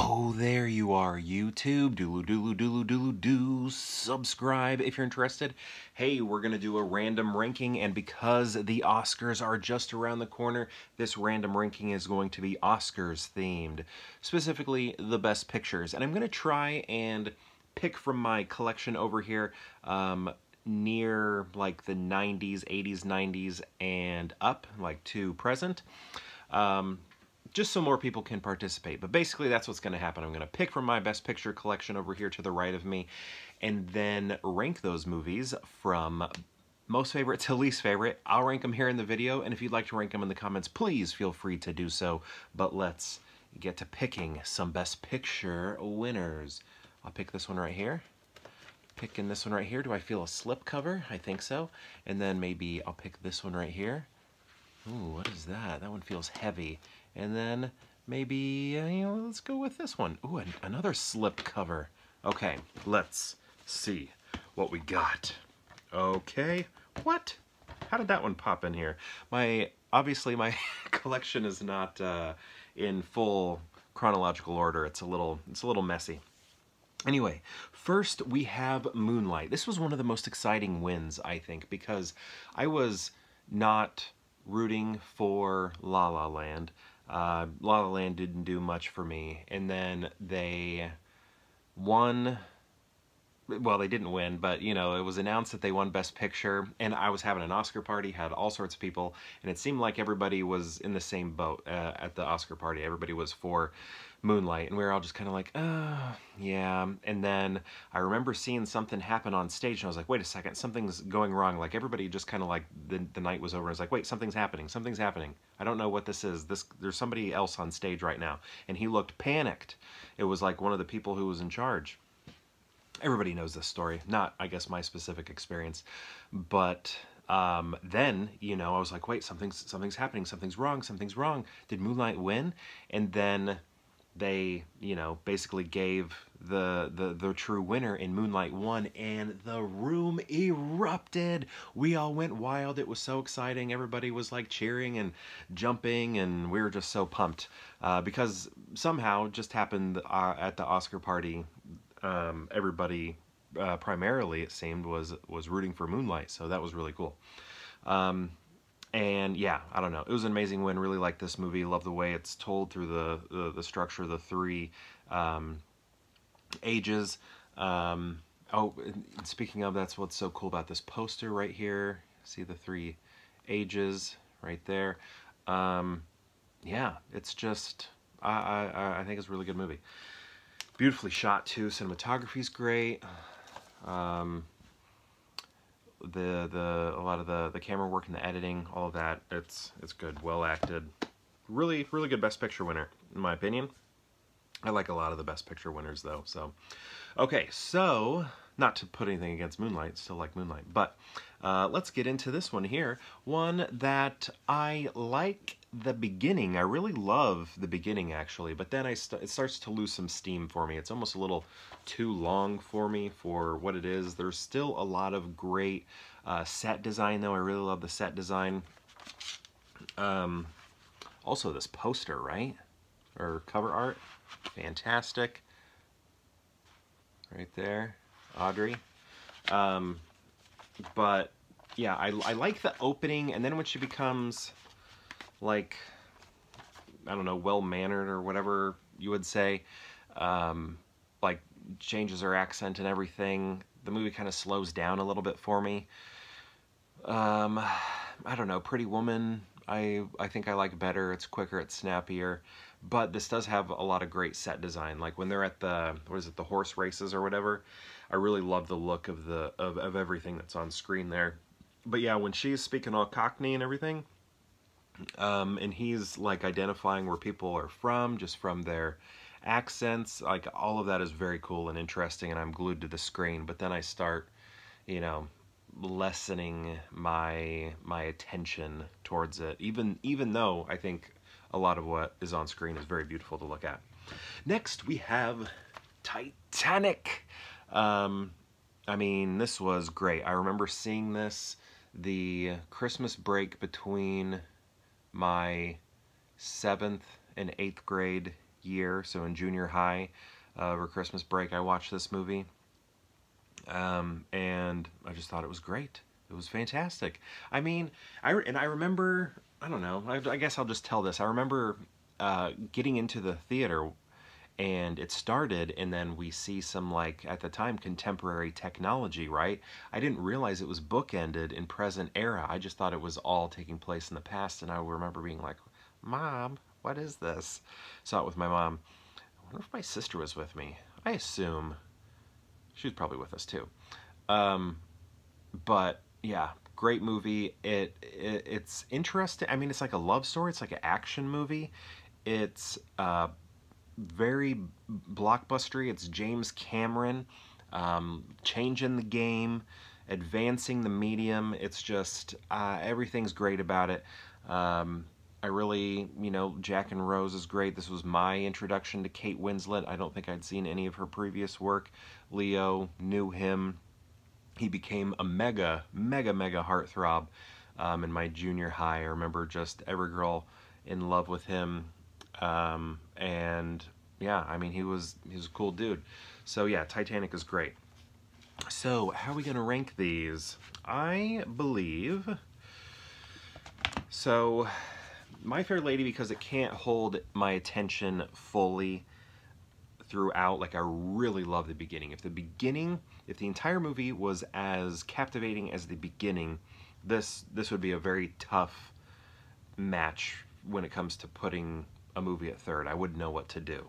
Oh, there you are, YouTube. Do subscribe if you're interested. Hey, we're going to do a random ranking, and because the Oscars are just around the corner, this random ranking is going to be Oscars themed, specifically the best pictures. And I'm going to try and pick from my collection over here near like the 90s, 80s, 90s, and up, like to present. Just so more people can participate. But basically that's what's going to happen. I'm going to pick from my best picture collection over here to the right of me, and then rank those movies from most favorite to least favorite. I'll rank them here in the video, and if you'd like to rank them in the comments, please feel free to do so. But let's get to picking some best picture winners. I'll pick this one right here. Picking this one right here. Do I feel a slip cover? I think so. And then maybe I'll pick this one right here. Ooh, what is that? That one feels heavy. And then maybe, let's go with this one. Ooh, another slip cover. Okay, let's see what we got. Okay, what? How did that one pop in here? Obviously my collection is not in full chronological order. It's a little messy. Anyway, first we have Moonlight. This was one of the most exciting wins, I think, because I was not rooting for La La Land. La La Land didn't do much for me, and then they won. Well, they didn't win, but it was announced that they won Best Picture, and I was having an Oscar party, had all sorts of people, and it seemed like everybody was in the same boat at the Oscar party. Everybody was for Moonlight, and we were all just kind of like, oh, yeah. And then I remember seeing something happen on stage, and I was like, wait a second, something's going wrong. Like, everybody just kind of like, the night was over. I was like, wait, something's happening. Something's happening. I don't know what this is. There's somebody else on stage right now. And he looked panicked. It was like one of the people who was in charge. Everybody knows this story. Not, I guess, my specific experience. But then, I was like, wait, something's happening. Something's wrong. Did Moonlight win? And then they, basically gave the true winner, and Moonlight won, and the room erupted. We all went wild. It was so exciting. Everybody was like cheering and jumping, and we were just so pumped because somehow just happened at the Oscar party. Everybody primarily, it seemed, was rooting for Moonlight, so that was really cool. And yeah, I don't know. It was an amazing win. Really like this movie. Love the way it's told through the structure of the three ages. Oh, and speaking of, that's what's so cool about this poster right here. See the three ages right there. Yeah, it's just, I think it's a really good movie. Beautifully shot too. Cinematography's great. A lot of the camera work and the editing, all of that, it's good, well acted. Really good Best Picture winner, in my opinion. I like a lot of the Best Picture winners though, so. Okay, so, not to put anything against Moonlight, still like Moonlight, but let's get into this one here. One that I like the beginning. I really love the beginning, actually, but then it starts to lose some steam for me. It's almost a little too long for me for what it is. There's still a lot of great set design, though. I really love the set design. Also, this poster, right? Or cover art. Fantastic. Right there. Audrey. But, yeah, I like the opening, and then when she becomes, like, I don't know, well-mannered or whatever you would say, like, changes her accent and everything, the movie kind of slows down a little bit for me. I don't know, Pretty Woman, I think I like better. It's quicker, it's snappier, but this does have a lot of great set design. Like when they're at the, what is it, the horse races or whatever, I really love the look of everything that's on screen there. But yeah, when she's speaking all Cockney and everything, and he's like identifying where people are from, just from their accents, like all of that is very cool and interesting, and I'm glued to the screen. But then I start, lessening my attention towards it, even though I think a lot of what is on screen is very beautiful to look at. Next we have Titanic. I mean, this was great. I remember seeing this the Christmas break between my 7th and 8th grade year, so in junior high, over Christmas break, I watched this movie. And I just thought it was great. It was fantastic. I mean, I remember, I don't know, I guess I'll just tell this. I remember getting into the theater, and it started, and then we see some, like, at the time, contemporary technology, right? I didn't realize it was bookended in present era. I just thought it was all taking place in the past, and I remember being like, Mom, what is this? Saw it with my mom. I wonder if my sister was with me. I assume she was probably with us too. But yeah, great movie. It's interesting. I mean, it's like a love story. It's like an action movie. It's very blockbustery. It's James Cameron changing the game, advancing the medium. It's just everything's great about it. I really, you know, Jack and Rose is great. This was my introduction to Kate Winslet. I don't think I'd seen any of her previous work. Leo, knew him. He became a mega heartthrob in my junior high. I remember just every girl in love with him. And yeah, I mean, he was a cool dude. So yeah, Titanic is great. So how are we going to rank these? I believe... So... My Fair Lady, because it can't hold my attention fully throughout. Like, I really love the beginning. If the entire movie was as captivating as the beginning, this would be a very tough match when it comes to putting a movie at third. I wouldn't know what to do.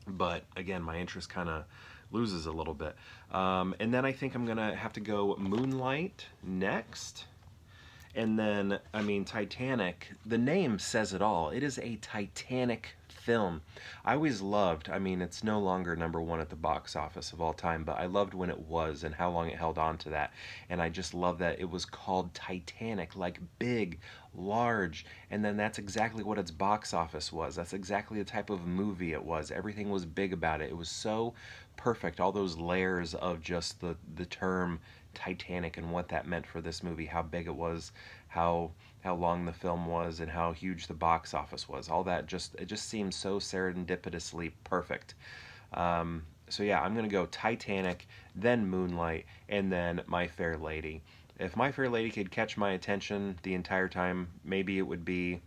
But again, my interest kind of loses a little bit. And then I think I'm gonna have to go Moonlight next. And then, I mean, Titanic, the name says it all. It is a Titanic film. I always loved, I mean, it's no longer #1 at the box office of all time, but I loved when it was and how long it held on to that. And I just love that it was called Titanic, like big, large, and then that's exactly what its box office was. That's exactly the type of movie it was. Everything was big about it. It was so perfect, all those layers of just the term Titanic and what that meant for this movie, how big it was, how long the film was, and how huge the box office was. All that it just seemed so serendipitously perfect. So yeah, I'm gonna go Titanic, then Moonlight, and then My Fair Lady. If My Fair Lady could catch my attention the entire time, maybe it would be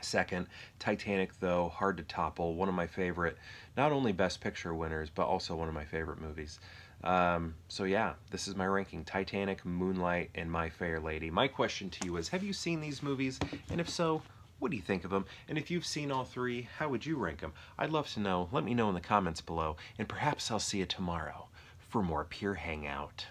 second. Titanic, though, hard to topple. One of my favorite, not only Best Picture winners, but also one of my favorite movies. So yeah, this is my ranking: Titanic, Moonlight, and My Fair Lady. My question to you is, have you seen these movies? And if so, what do you think of them? And if you've seen all three, how would you rank them? I'd love to know. Let me know in the comments below, and perhaps I'll see you tomorrow for more Pure Hangout.